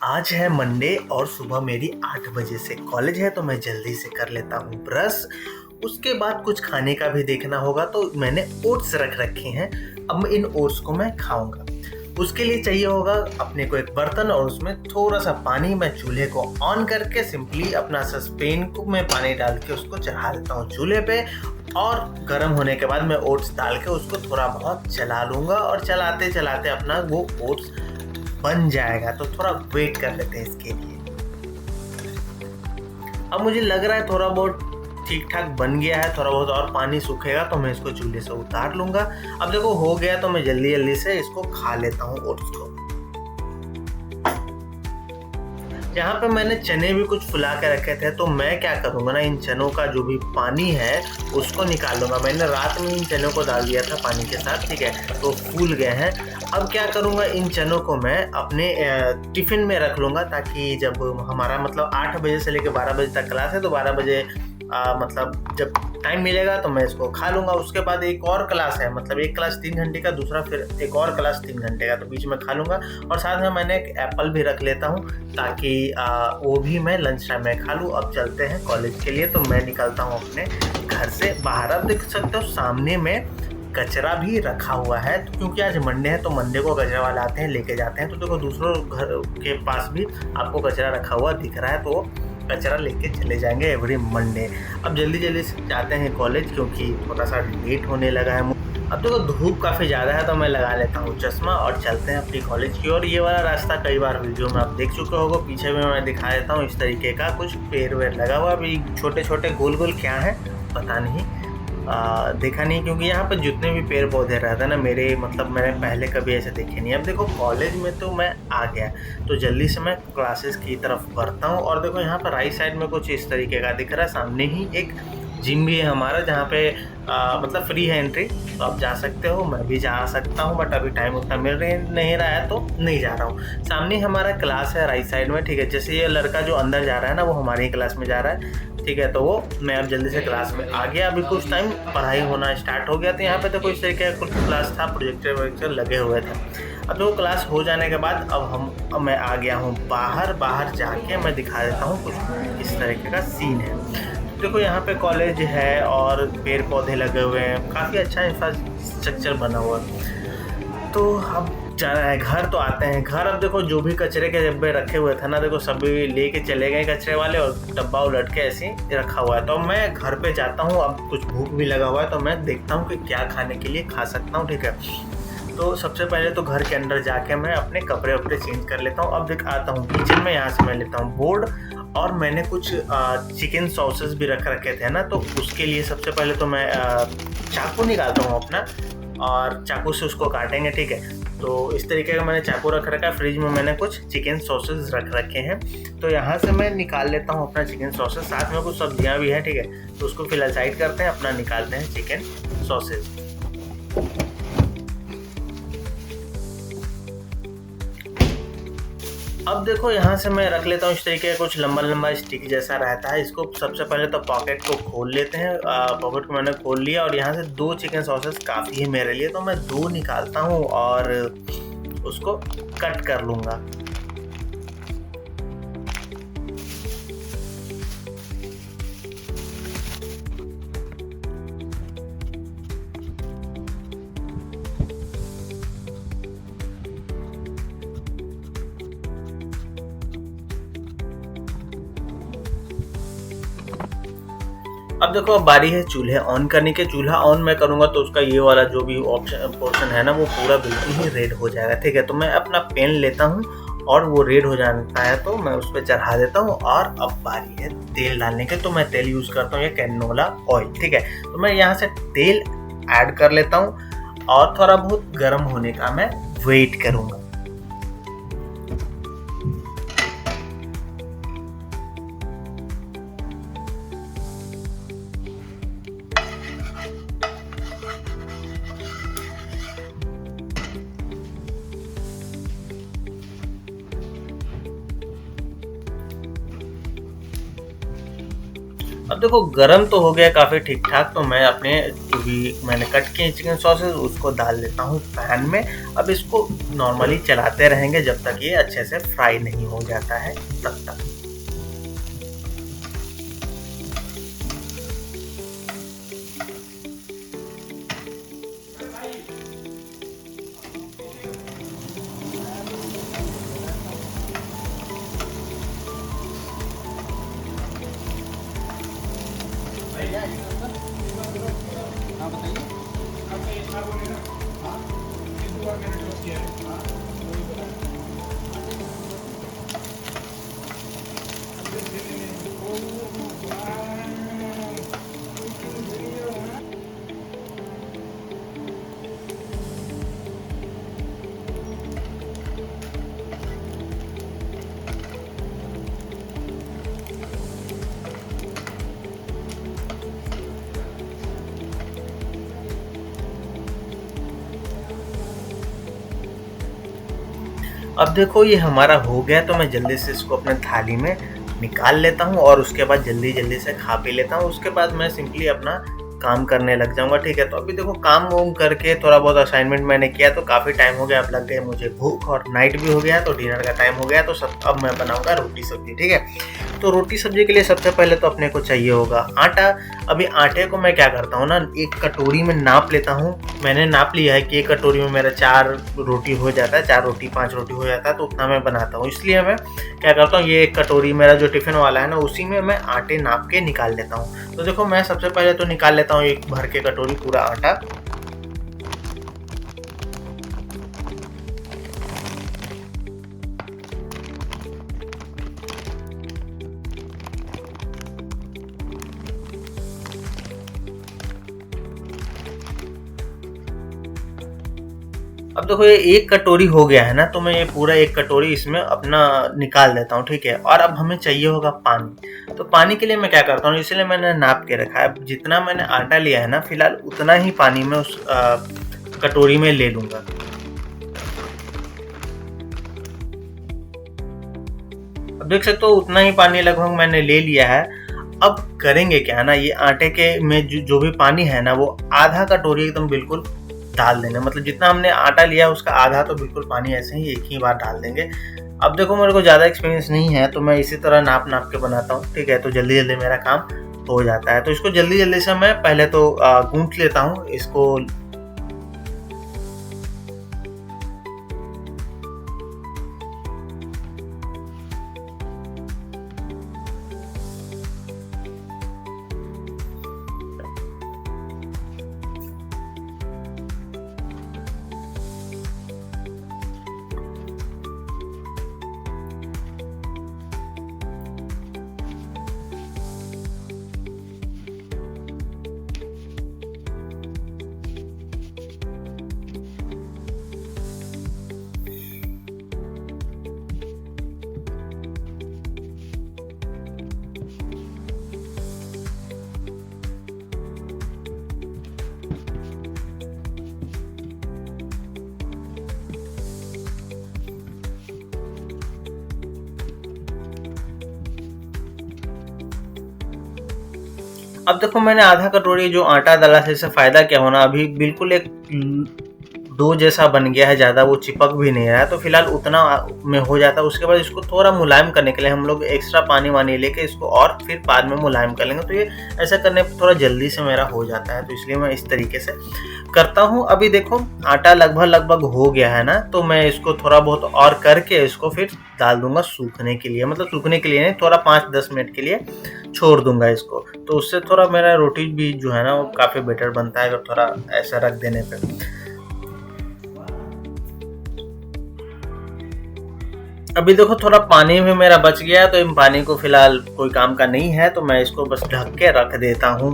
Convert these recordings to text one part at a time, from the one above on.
आज है मंडे और सुबह मेरी 8 बजे से कॉलेज है तो मैं जल्दी से कर लेता हूँ ब्रश। उसके बाद कुछ खाने का भी देखना होगा तो मैंने ओट्स रख रखे हैं। अब इन ओट्स को मैं खाऊंगा। उसके लिए चाहिए होगा अपने को एक बर्तन और उसमें थोड़ा सा पानी। मैं चूल्हे को ऑन करके सिंपली अपना सस्पेन को मैं पानी डाल के उसको चढ़ा देता हूँ चूल्हे पे और गर्म होने के बाद मैं ओट्स डाल के उसको थोड़ा बहुत चला लूँगा और चलाते चलाते अपना वो ओट्स बन जाएगा। तो थोड़ा वेट कर लेते हैं इसके लिए। अब मुझे लग रहा है थोड़ा बहुत ठीक ठाक बन गया है। थोड़ा बहुत और पानी सूखेगा तो मैं इसको चूल्हे से उतार लूँगा। अब देखो हो गया तो मैं जल्दी जल्दी से इसको खा लेता हूँ ओट्स को। यहाँ पे मैंने चने भी कुछ फुला के रखे थे तो मैं क्या करूँगा ना, इन चनों का जो भी पानी है उसको निकाल लूँगा। मैंने रात में इन चनों को डाल दिया था पानी के साथ, ठीक है, तो फूल गए हैं। अब क्या करूँगा, इन चनों को मैं अपने टिफ़िन में रख लूँगा ताकि जब हमारा मतलब 8 बजे से लेकर 12 बजे तक क्लास है तो 12 बजे मतलब जब टाइम मिलेगा तो मैं इसको खा लूँगा। उसके बाद एक और क्लास है, मतलब एक क्लास 3 घंटे का, दूसरा फिर एक और क्लास 3 घंटे का, तो बीच में खा लूँगा। और साथ में मैंने एक एप्पल भी रख लेता हूँ ताकि वो भी मैं लंच टाइम में खा लूँ। अब चलते हैं कॉलेज के लिए, तो मैं निकलता हूँ अपने घर से बाहर। अब देख सकते हो सामने में कचरा भी रखा हुआ है, तो क्योंकि आज मंडे है तो मंडे को कचरा वाले आते हैं लेके जाते हैं। तो देखो दूसरों घर के पास भी आपको कचरा रखा हुआ दिख रहा है, तो कचरा लेके चले जाएंगे एवरी मंडे। अब जल्दी जल्दी से जाते हैं कॉलेज क्योंकि थोड़ा सा लेट होने लगा है। अब देखो धूप काफ़ी ज़्यादा है तो मैं लगा लेता हूँ चश्मा और चलते हैं अपनी कॉलेज की ओर। ये वाला रास्ता कई बार वीडियो में आप देख चुके होगे। पीछे में मैं दिखा देता हूँ इस तरीके का कुछ पेड़ वेड़ लगा हुआ। अभी छोटे छोटे गोल गोल क्या है पता नहीं, देखा नहीं, क्योंकि यहाँ पर जितने भी पेड़ पौधे रहते हैं ना मेरे, मतलब मैंने पहले कभी ऐसे देखे नहीं। अब देखो कॉलेज में तो मैं आ गया तो जल्दी से मैं क्लासेस की तरफ बढ़ता हूँ। और देखो यहाँ पर राइट साइड में कुछ इस तरीके का दिख रहा है। सामने ही एक जिम भी है हमारा जहाँ पे मतलब फ्री है एंट्री, तो आप जा सकते हो। मैं भी जा सकता हूँ बट अभी टाइम उतना मिल नहीं रहा है तो नहीं जा रहा हूँ। सामने हमारा क्लास है राइट साइड में, ठीक है। जैसे ये लड़का जो अंदर जा रहा है ना वो हमारी ही क्लास में जा रहा है, ठीक है। तो वो मैं अब जल्दी से क्लास में आ गया। अभी कुछ टाइम पढ़ाई होना स्टार्ट हो गया। तो यहाँ पे तो इस तरीके का कुछ क्लास था, प्रोजेक्टर वोजेक्टर लगे हुए थे। अब तो क्लास हो जाने के बाद अब मैं आ गया हूँ बाहर। बाहर जाके मैं दिखा देता हूँ कुछ इस तरीके का सीन है। देखो यहाँ पे कॉलेज है और पेड़ पौधे लगे हुए हैं, काफ़ी अच्छा इंफ्रास्ट्रक्चर बना हुआ है। तो अब जाना है घर, तो आते हैं घर। अब देखो जो भी कचरे के डब्बे रखे हुए थे ना, देखो सभी लेके चले गए कचरे वाले और डब्बा उलट के ऐसे रखा हुआ है। तो मैं घर पे जाता हूँ। अब कुछ भूख भी लगा हुआ है तो मैं देखता हूँ कि क्या खाने के लिए खा सकता हूँ, ठीक है। तो सबसे पहले तो घर के अंदर जाके मैं अपने कपड़े वपड़े चेंज कर लेता हूँ। अब देख आता हूँ किचन में, यहाँ से मैं लेता हूँ बोर्ड और मैंने कुछ चिकन सॉसेस भी रख रखे थे ना, तो उसके लिए सबसे पहले तो मैं चाकू निकालता हूँ अपना और चाकू से उसको काटेंगे, ठीक है। तो इस तरीके का मैंने चाकू रख रखा है। फ्रिज में मैंने कुछ चिकन सॉसेस रख रखे हैं, तो यहाँ से मैं निकाल लेता हूँ अपना चिकन सॉसेस। साथ में कुछ सब्जियाँ भी हैं, ठीक है। तो उसको फिलहाल साइड करते हैं, अपना निकालते हैं चिकन सॉसेस। अब देखो यहाँ से मैं रख लेता हूँ इस तरीके का कुछ लंबा लंबा स्टिक जैसा रहता है। इसको सबसे पहले तो पॉकेट को खोल लेते हैं। पॉकेट को मैंने खोल लिया और यहाँ से 2 चिकन सॉसेस काफ़ी है मेरे लिए, तो मैं 2 निकालता हूँ और उसको कट कर लूँगा। अब देखो अब बारी है चूल्हे ऑन करने के। चूल्हा ऑन मैं करूँगा तो उसका ये वाला जो भी ऑप्शन पोर्शन है ना वो पूरा बिल्कुल ही रेड हो जाएगा, ठीक है। तो मैं अपना पेन लेता हूँ और वो रेड हो जाता है तो मैं उस पर चढ़ा देता हूँ। और अब बारी है तेल डालने के, तो मैं तेल यूज़ करता हूँ ये कैनोला ऑयल, ठीक है। तो मैं यहाँ से तेल ऐड कर लेता हूँ और थोड़ा बहुत गर्म होने का मैं वेट करूँगा। अब देखो गरम तो हो गया काफ़ी ठीक ठाक, तो मैं अपने जो भी मैंने कट किए चिकन सॉसेस उसको डाल देता हूँ पैन में। अब इसको नॉर्मली चलाते रहेंगे जब तक ये अच्छे से फ्राई नहीं हो जाता है तब तक। हाँ बताइए। अब देखो ये हमारा हो गया, तो मैं जल्दी से इसको अपने थाली में निकाल लेता हूँ और उसके बाद जल्दी से खा पी लेता हूँ। उसके बाद मैं सिंपली अपना काम करने लग जाऊँगा, ठीक है। तो अभी देखो काम वाम करके थोड़ा बहुत असाइनमेंट मैंने किया, तो काफ़ी टाइम हो गया, अब लग गई मुझे भूख और नाइट भी हो गया, तो डिनर का टाइम हो गया। तो सब अब मैं बनाऊँगा रोटी सब्जी, ठीक है। तो रोटी सब्जी के लिए सबसे पहले तो अपने को चाहिए होगा आटा। अभी आटे को मैं क्या करता हूँ ना, एक कटोरी में नाप लेता हूँ। मैंने नाप लिया है कि एक कटोरी में मेरा 4 रोटी हो जाता है, 4 रोटी 5 रोटी हो जाता है, तो उतना मैं बनाता हूँ। इसलिए मैं क्या करता हूँ, ये एक कटोरी मेरा जो टिफ़िन वाला है ना, उसी में मैं आटे नाप के निकाल लेता हूँ। तो देखो मैं सबसे पहले तो निकाल लेता हूँ एक भर के कटोरी पूरा आटा। अब देखो ये एक कटोरी हो गया है ना, तो मैं ये पूरा एक कटोरी इसमें अपना निकाल देता हूँ, ठीक है। और अब हमें चाहिए होगा पानी। तो पानी के लिए मैं क्या करता हूँ, इसलिए मैंने नाप के रखा है। जितना मैंने आटा लिया है ना, फिलहाल उतना ही पानी मैं उस कटोरी में ले लूँगा। अब देख सकते हो उतना ही पानी लगभग मैंने ले लिया है। अब करेंगे क्या ना, ये आटे के में जो भी पानी है ना, वो आधा कटोरी एकदम बिल्कुल डाल देंगे। मतलब जितना हमने आटा लिया उसका आधा तो बिल्कुल पानी ऐसे ही एक ही बार डाल देंगे। अब देखो मेरे को ज़्यादा एक्सपीरियंस नहीं है, तो मैं इसी तरह नाप नाप के बनाता हूँ, ठीक है। तो जल्दी जल्दी मेरा काम हो जाता है। तो इसको जल्दी जल्दी से मैं पहले तो गूंथ लेता हूँ इसको। अब देखो मैंने आधा कटोरी जो आटा डाला है, इससे फ़ायदा क्या होना, अभी बिल्कुल एक डो जैसा बन गया है, ज़्यादा वो चिपक भी नहीं रहा है। तो फिलहाल उतना में हो जाता है। उसके बाद इसको थोड़ा मुलायम करने के लिए हम लोग एक्स्ट्रा पानी वानी लेके इसको और फिर बाद में मुलायम कर लेंगे। तो ये ऐसा करने पर थोड़ा जल्दी से मेरा हो जाता है, तो इसलिए मैं इस तरीके से करता हूँ। अभी देखो आटा लगभग हो गया है ना, तो मैं इसको थोड़ा बहुत और करके इसको फिर डाल दूंगा सूखने के लिए। मतलब सूखने के लिए नहीं, थोड़ा 5-10 मिनट के लिए छोड़ दूंगा इसको। तो उससे थोड़ा मेरा रोटी भी जो है ना वो काफ़ी बेटर बनता है, अगर थोड़ा ऐसा रख देने पे। अभी देखो थोड़ा पानी भी मेरा बच गया है, तो इन पानी को फिलहाल कोई काम का नहीं है, तो मैं इसको बस ढक के रख देता हूँ।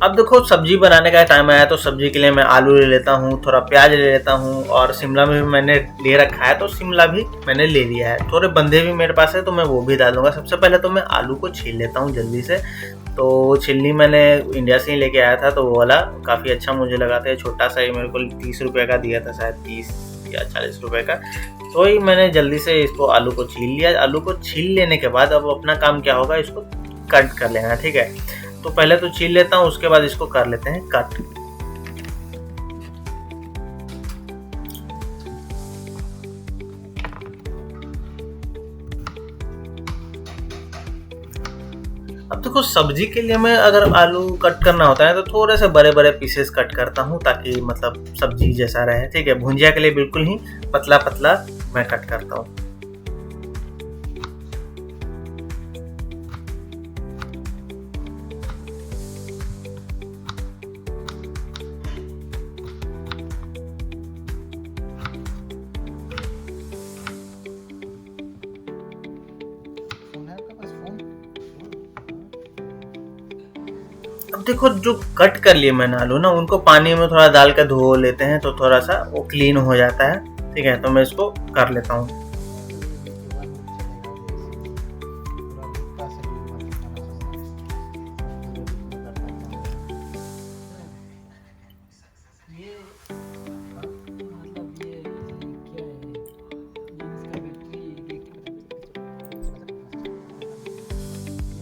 अब देखो सब्जी बनाने का टाइम आया, तो सब्जी के लिए मैं आलू ले लेता हूँ, थोड़ा प्याज ले लेता हूँ, और शिमला भी मैंने ले रखा है, तो शिमला भी मैंने ले लिया है। थोड़े बंदे भी मेरे पास है, तो मैं वो भी डालूंगा। सबसे पहले तो मैं आलू को छील लेता हूँ जल्दी से। तो छिलनी मैंने इंडिया से ही लेके आया था, तो वो वाला काफ़ी अच्छा मुझे लगा था। छोटा सा ही मेरे को 30 रुपये का दिया था, शायद 30 दिया 40 रुपए का। तो ही मैंने जल्दी से इसको आलू को छील लिया। आलू को छील लेने के बाद अब अपना काम क्या होगा, इसको कट कर लेना, ठीक है। तो पहले तो छील लेता हूँ, उसके बाद इसको कर लेते हैं कट। अब देखो सब्जी के लिए मैं अगर आलू कट करना होता है तो थोड़े से बड़े बड़े पीसेस कट करता हूँ, ताकि मतलब सब्जी जैसा रहे, ठीक है। भुंजिया के लिए बिल्कुल ही पतला पतला मैं कट करता हूँ। फोन है आपके पास? फोन अब देखो जो कट कर लिए मैंने आलू ना, उनको पानी में थोड़ा डाल कर धो लेते हैं तो थोड़ा सा वो क्लीन हो जाता है, ठीक है। तो मैं इसको कर लेता हूँ।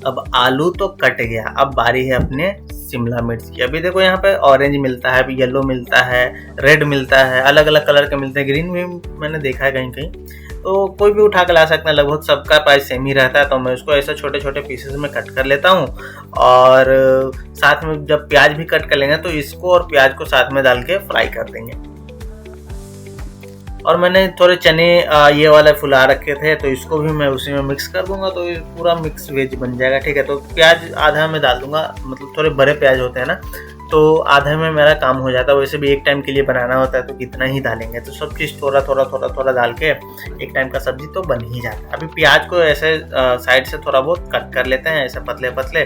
अब आलू तो कट गया, अब बारी है अपने शिमला मिर्च की। अभी देखो यहाँ पे ऑरेंज मिलता है, अभी येलो मिलता है, रेड मिलता है, अलग अलग कलर के मिलते हैं, ग्रीन भी मैंने देखा है कहीं कहीं। तो कोई भी उठा के ला सकता है, लगभग सबका प्राइस सेम ही रहता है। तो मैं उसको ऐसे छोटे छोटे पीसेस में कट कर लेता हूँ, और साथ में जब प्याज भी कट कर लेंगे तो इसको और प्याज को साथ में डाल के फ्राई कर देंगे। और मैंने थोड़े चने ये वाले फुला रखे थे, तो इसको भी मैं उसी में मिक्स कर दूंगा, तो ये पूरा मिक्स वेज बन जाएगा, ठीक है। तो प्याज आधा में डाल दूंगा, मतलब थोड़े बड़े प्याज होते हैं ना, तो आधे में मेरा काम हो जाता है। वैसे भी एक टाइम के लिए बनाना होता है तो कितना ही डालेंगे, तो सब चीज़ थोड़ा थोड़ा थोड़ा थोड़ा डाल के एक टाइम का सब्जी तो बन ही जाता है। अभी प्याज को ऐसे साइड से थोड़ा बहुत कट कर लेते हैं, ऐसे पतले पतले।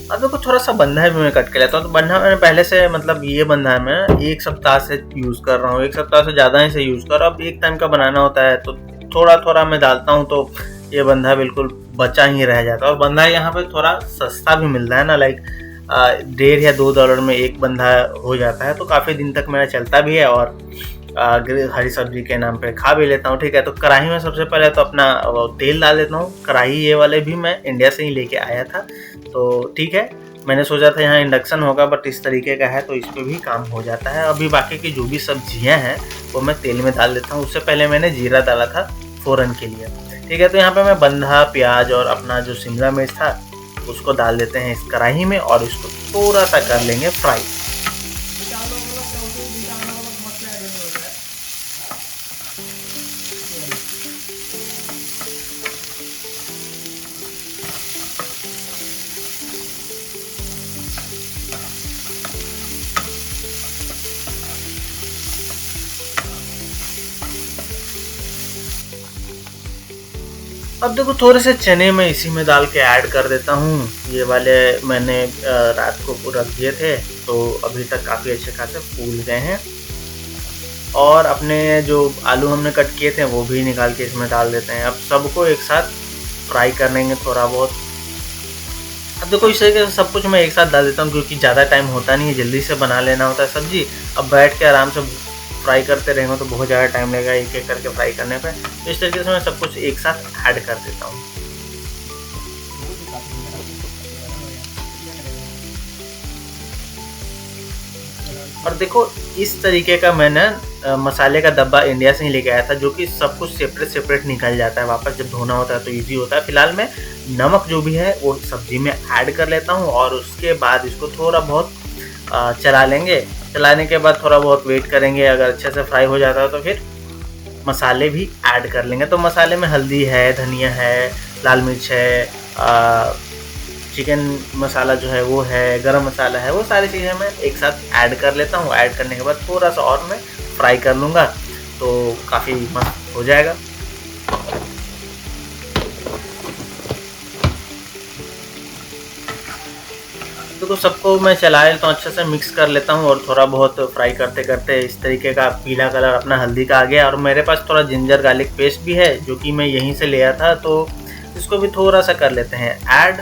अब देखो थोड़ा सा बंधा भी मैं कट के लेता हूँ। तो बंधा मैंने पहले से, मतलब ये बंधा मैं 1 सप्ताह से यूज़ कर रहा हूँ, 1 सप्ताह से ज़्यादा ही से यूज़ कर रहा हूँ। अब एक टाइम का बनाना होता है तो थोड़ा थोड़ा मैं डालता हूँ, तो ये बंधा बिल्कुल बचा ही रह जाता है। और बंधा यहाँ पे थोड़ा सस्ता भी मिलता है ना, लाइक $1.5 या $2 में एक बंधा हो जाता है, तो काफ़ी दिन तक मेरा चलता भी है, और हरी सब्जी के नाम पे खा भी लेता हूँ, ठीक है। तो कढ़ाई में सबसे पहले तो अपना तेल डाल देता हूँ। कढ़ाई ये वाले भी मैं इंडिया से ही लेके आया था, तो ठीक है। मैंने सोचा था यहाँ इंडक्शन होगा, बट इस तरीके का है तो इस पर भी काम हो जाता है। अभी बाकी की जो भी सब्जियाँ हैं वो मैं तेल में डाल देता हूँ। उससे पहले मैंने जीरा डाला था फ़ौरन के लिए, ठीक है। तो यहाँ पे मैं बंधा प्याज और अपना जो शिमला मिर्च था उसको डाल देते हैं इस कढ़ाई में, और इसको थोड़ा सा कर लेंगे फ्राई। अब देखो थोड़े से चने मैं इसी में डाल के ऐड कर देता हूँ। ये वाले मैंने रात को रख दिए थे, तो अभी तक काफ़ी अच्छे खासे फूल गए हैं। और अपने जो आलू हमने कट किए थे वो भी निकाल के इसमें डाल देते हैं। अब सबको एक साथ फ्राई कर लेंगे थोड़ा बहुत। अब देखो इस तरीके से सब कुछ मैं एक साथ डाल देता हूँ, क्योंकि ज़्यादा टाइम होता नहीं है, जल्दी से बना लेना होता है सब्जी। अब बैठ के आराम से फ्राई करते रहेंगे तो बहुत ज़्यादा टाइम लगेगा एक एक करके फ्राई करने पे। तो इस तरीके से मैं सब कुछ एक साथ ऐड कर देता हूँ। और देखो इस तरीके का मैंने मसाले का डब्बा इंडिया से ही लेके आया था, जो कि सब कुछ सेपरेट सेपरेट निकल जाता है, वापस जब धोना होता है तो इजी होता है। फिलहाल मैं नमक जो भी है वो सब्जी में ऐड कर लेता हूँ, और उसके बाद इसको थोड़ा बहुत चला लेंगे। चलाने के बाद थोड़ा बहुत वेट करेंगे, अगर अच्छे से फ्राई हो जाता है तो फिर मसाले भी ऐड कर लेंगे। तो मसाले में हल्दी है, धनिया है, लाल मिर्च है, चिकन मसाला जो है वो है, गरम मसाला है, वो सारी चीज़ें मैं एक साथ ऐड कर लेता हूँ। ऐड करने के बाद थोड़ा सा और मैं फ्राई कर लूँगा, तो काफ़ी मस्त हो जाएगा। देखो सबको मैं चला लेता हूँ, अच्छे से मिक्स कर लेता हूँ और थोड़ा बहुत फ्राई करते करते इस तरीके का पीला कलर अपना हल्दी का आ गया। और मेरे पास थोड़ा जिंजर गार्लिक पेस्ट भी है जो कि मैं यहीं से लिया था, तो इसको भी थोड़ा सा कर लेते हैं ऐड।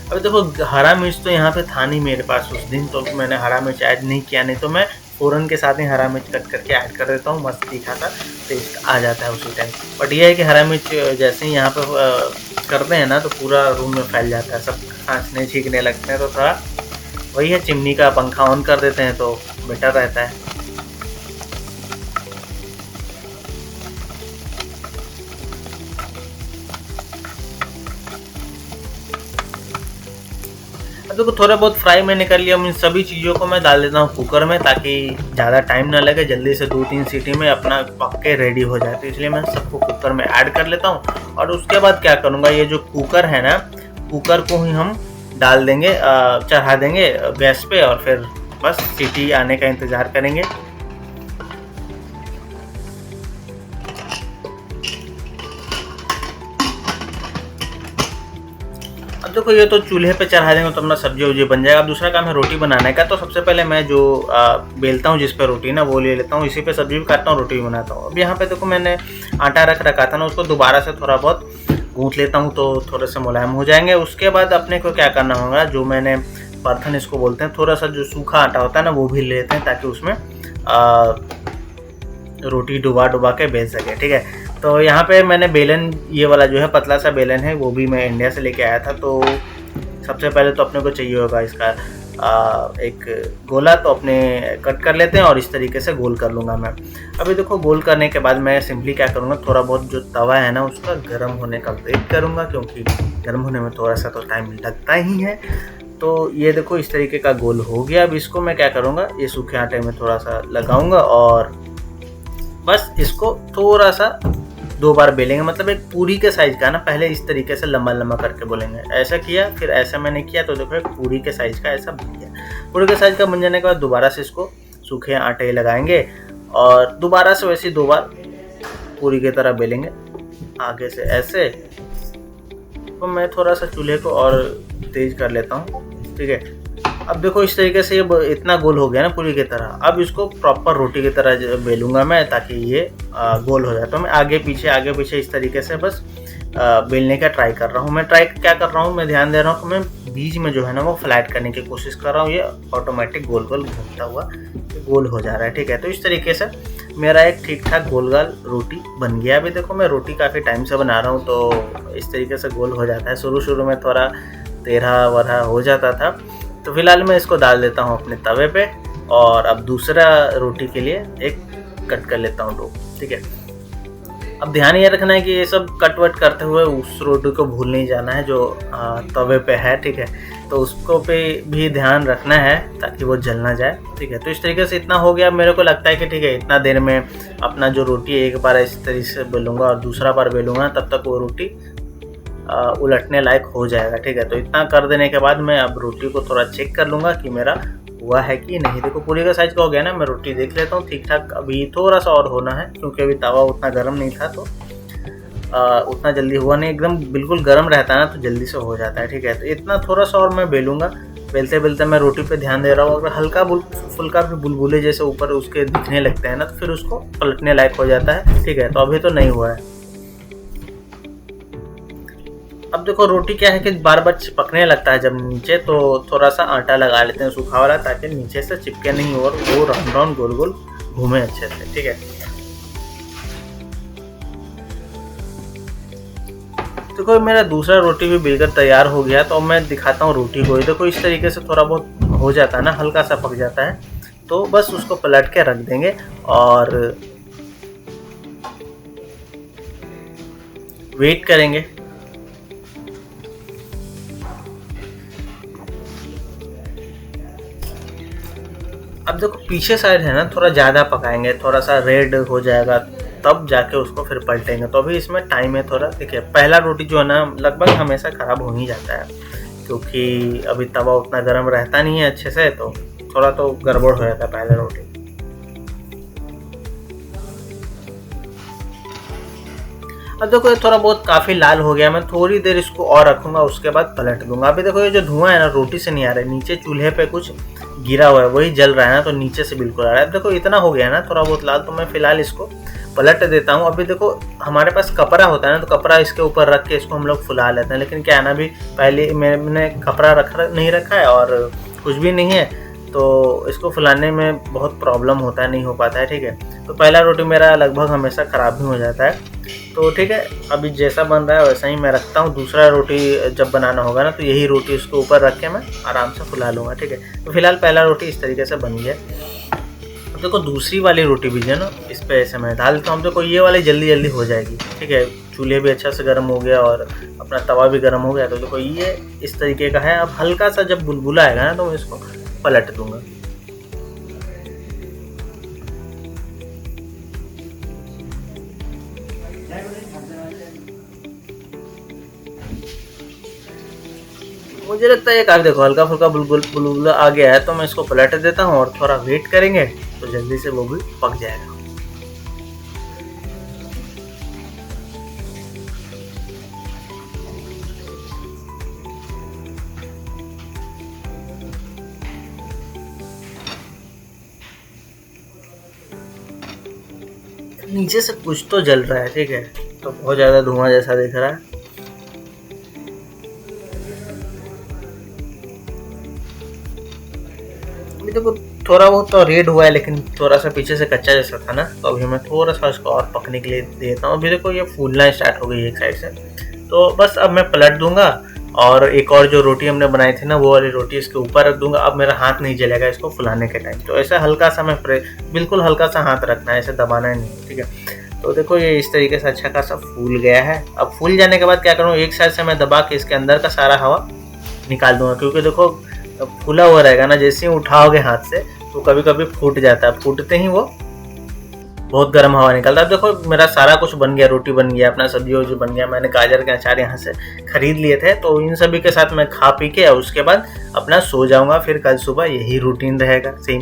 अब देखो हरा मिर्च तो यहाँ पे था नहीं मेरे पास उस दिन, तो मैंने हरा मिर्च ऐड नहीं किया, नहीं तो मैं फ़ौरन के साथ ही हरा मिर्च कट करके ऐड कर देता हूँ, मस्त तीखा सा टेस्ट आ जाता है उसी टाइम। बट ये है कि हरा मिर्च जैसे ही यहाँ पे करते हैं ना तो पूरा रूम में फैल जाता है, सब खांसने छींकने लगते हैं, तो थोड़ा वही है, चिमनी का पंखा ऑन कर देते हैं तो बेटर रहता है। देखो थोड़ा बहुत फ्राई मैंने कर लिया, इन सभी चीज़ों को मैं डाल देता हूँ कुकर में ताकि ज़्यादा टाइम ना लगे, जल्दी से 2-3 सीटी में अपना पक के रेडी हो जाए। तो इसलिए मैं सबको कुकर में ऐड कर लेता हूँ। और उसके बाद क्या करूँगा, ये जो कुकर है ना, कुकर को ही हम डाल देंगे, चढ़ा देंगे गैस पे और फिर बस सीटी आने का इंतज़ार करेंगे। अब देखो ये तो चूल्हे पे चढ़ा देंगे तो अपना सब्जी वब्जी बन जाएगा। अब दूसरा काम है रोटी बनाने का। तो सबसे पहले मैं जो बेलता हूँ जिस पे रोटी ना, वो ले लेता हूँ, इसी पे सब्जी भी काटता हूँ, रोटी भी बनाता हूँ। अब यहाँ पे देखो मैंने आटा रख रखा था ना, उसको दोबारा से थोड़ा बहुत गूँथ लेता हूँ तो थोड़े से मुलायम हो जाएंगे। उसके बाद अपने को क्या करना होगा, जो मैंने परथन इसको बोलते हैं, थोड़ा सा जो सूखा आटा होता है ना वो भी लेते हैं ताकि उसमें रोटी डुबा डुबा के बेल सके। ठीक है, तो यहाँ पे मैंने बेलन, ये वाला जो है पतला सा बेलन है, वो भी मैं इंडिया से लेके आया था। तो सबसे पहले तो अपने को चाहिए होगा इसका एक गोला, तो अपने कट कर लेते हैं और इस तरीके से गोल कर लूँगा मैं। अभी देखो गोल करने के बाद मैं सिंपली क्या करूँगा, थोड़ा बहुत जो तवा है ना उसका गर्म होने का वेट करूँगा, क्योंकि गर्म होने में थोड़ा सा तो टाइम लगता ही है। तो ये देखो इस तरीके का गोल हो गया। अब इसको मैं क्या करूँगा, ये सूखे आटे में थोड़ा सा लगाऊँगा और बस इसको थोड़ा सा 2 बार बेलेंगे, मतलब एक पूरी के साइज का ना, पहले इस तरीके से लंबा लंबा करके बोलेंगे। ऐसा किया, फिर ऐसा मैंने किया, तो देखो एक पूरी के साइज का ऐसा बन गया। पूरी के साइज का बन जाने के बाद दोबारा से इसको सूखे आटे लगाएंगे और दोबारा से वैसे 2 बार पूरी की तरह बेलेंगे, आगे से ऐसे। तो मैं थोड़ा सा चूल्हे को और तेज कर लेता हूँ। ठीक है, अब देखो इस तरीके से ये इतना गोल हो गया ना पूरी की तरह। अब इसको प्रॉपर रोटी की तरह बेलूंगा मैं ताकि ये गोल हो जाए। तो मैं आगे पीछे इस तरीके से बस बेलने का ट्राई कर रहा हूँ। मैं ट्राई क्या कर रहा हूँ, मैं ध्यान दे रहा हूँ कि मैं बीच में जो है ना वो फ्लैट करने की कोशिश कर रहा हूँ। ये ऑटोमेटिक गोल गोल घूमता हुआ गोल हो जा रहा है। ठीक है, तो इस तरीके से मेरा एक ठीक ठाक गोल गाल रोटी बन गया। अभी देखो मैं रोटी काफ़ी टाइम से बना रहा हूँ तो इस तरीके से गोल हो जाता है। शुरू में थोड़ा टेढ़ा वढ़ा हो जाता था। तो फिलहाल मैं इसको डाल देता हूँ अपने तवे पे और अब दूसरा रोटी के लिए एक कट कर लेता हूँ डो। ठीक है, अब ध्यान ये रखना है कि ये सब कट वट करते हुए उस रोटी को भूल नहीं जाना है जो तवे पे है। ठीक है, तो उसको पे भी ध्यान रखना है ताकि वो जल ना जाए। ठीक है, तो इस तरीके से इतना हो गया। मेरे को लगता है कि ठीक है, इतना देर में अपना जो रोटी एक बार इस तरीके से बेलूँगा और दूसरा बार बेलूँगा, तब तक वो रोटी उलटने लायक हो जाएगा। ठीक है, तो इतना कर देने के बाद मैं अब रोटी को थोड़ा चेक कर लूँगा कि मेरा हुआ है कि नहीं। देखो पूरी का साइज का हो गया ना, मैं रोटी देख लेता हूँ ठीक ठाक। अभी थोड़ा सा और होना है क्योंकि अभी तवा उतना गर्म नहीं था, तो उतना जल्दी हुआ नहीं। एकदम बिल्कुल गर्म रहता है ना तो जल्दी से हो जाता है। ठीक है, तो इतना थोड़ा सा और मैं बेलूँगा। बेलते बेलते मैं रोटी पे ध्यान दे रहा हूँ, अगर हल्का फुल्का भी बुलबुले जैसे ऊपर उसके दिखने लगते हैं ना, तो फिर उसको पलटने लायक हो जाता है। ठीक है, तो अभी तो नहीं हुआ है। अब देखो रोटी क्या है कि बार बार चिपकने लगता है जब नीचे, तो थोड़ा सा आटा लगा लेते हैं सूखा वाला ताकि नीचे से चिपके नहीं और वो राउंड राउंड गोल गोल घूमे अच्छे से। ठीक है, देखो मेरा दूसरा रोटी भी बेलकर तैयार हो गया। तो मैं दिखाता हूँ रोटी को। देखो इस तरीके से थोड़ा बहुत हो जाता है ना, हल्का सा पक जाता है, तो बस उसको पलट के रख देंगे और वेट करेंगे। अब देखो पीछे साइड है ना, थोड़ा ज़्यादा पकाएंगे, थोड़ा सा रेड हो जाएगा तब जाके उसको फिर पलटेंगे। तो अभी इसमें टाइम है थोड़ा। देखिए पहला रोटी जो है ना लगभग हमेशा ख़राब हो ही जाता है क्योंकि अभी तवा उतना गर्म रहता नहीं है अच्छे से, तो थोड़ा तो गड़बड़ हो जाता है पहला रोटी। अब देखो ये थोड़ा बहुत काफ़ी लाल हो गया, मैं थोड़ी देर इसको और रखूँगा, उसके बाद पलट दूंगा। अभी देखो ये जो धुआं है ना रोटी से नहीं आ रहा है, नीचे चूल्हे पे कुछ गिरा हुआ है वही जल रहा है ना, तो नीचे से बिल्कुल आ रहा है। अब देखो इतना हो गया है ना थोड़ा बहुत लाल, तो मैं फिलहाल इसको पलट देता हूँ। अभी देखो हमारे पास कपड़ा होता है ना, तो कपड़ा इसके ऊपर रख के इसको हम लोग फुला लेते हैं, लेकिन क्या है ना, अभी पहले मैंने कपड़ा नहीं रखा है और कुछ भी नहीं है, तो इसको फुलाने में बहुत प्रॉब्लम होता है, नहीं हो पाता है। ठीक है, तो पहला रोटी मेरा लगभग हमेशा ख़राब भी हो जाता है। तो ठीक है, अभी जैसा बन रहा है वैसा ही मैं रखता हूँ। दूसरा रोटी जब बनाना होगा ना, तो यही रोटी उसके ऊपर रख के मैं आराम से फुला लूँगा। ठीक है, तो फिलहाल पहला रोटी इस तरीके से बन गया। देखो दूसरी वाली रोटी भी जो है ना, इस पे ऐसे मैं डालता हूँ। देखो ये वाली जल्दी जल्दी हो जाएगी। ठीक है, चूल्हे भी अच्छा से गर्म हो गया और अपना तवा भी गर्म हो गया। तो देखो ये इस तरीके का है। अब हल्का सा जब बुलबुला आएगा ना, तो मैं इसको पलट दूंगा। मुझे लगता है ये कार देखो हल्का फुल्का बुलबुला आ गया है, तो मैं इसको पलट देता हूँ और थोड़ा वेट करेंगे तो जल्दी से वो भी पक जाएगा। नीचे से कुछ तो जल रहा है। ठीक है, तो बहुत ज़्यादा धुआं जैसा दिख रहा है। अभी देखो थोड़ा बहुत तो रेड हुआ है, लेकिन थोड़ा सा पीछे से कच्चा जैसा था ना, तो अभी मैं थोड़ा सा इसको और पकने के लिए देता हूँ। अभी देखो ये फूलना स्टार्ट हो गई है एक साइड से, तो बस अब मैं पलट दूंगा और एक और जो रोटी हमने बनाई थी ना, वो वाली रोटी इसके ऊपर रख दूंगा। अब मेरा हाथ नहीं जलेगा इसको फुलाने के टाइम। तो ऐसा हल्का सा मैं बिल्कुल हल्का सा हाथ रखना है, ऐसे दबाना नहीं। ठीक है, तो देखो ये इस तरीके से अच्छा खासा फूल गया है। अब फूल जाने के बाद क्या करूँ, एक साइड से मैं दबा के इसके अंदर का सारा हवा निकाल दूंगा, क्योंकि देखो फूला हुआ रहेगा ना, जैसे ही उठाओगे हाथ से तो कभी कभी फूट जाता है। फूटते ही वो बहुत गर्म हवा निकलता है। देखो मेरा सारा कुछ बन गया, रोटी बन गया, अपना सब्जी वब्जी बन गया। मैंने गाजर के अचार यहाँ से खरीद लिए थे, तो इन सभी के साथ मैं खा पी के उसके बाद अपना सो जाऊँगा। फिर कल सुबह यही रूटीन रहेगा सेम।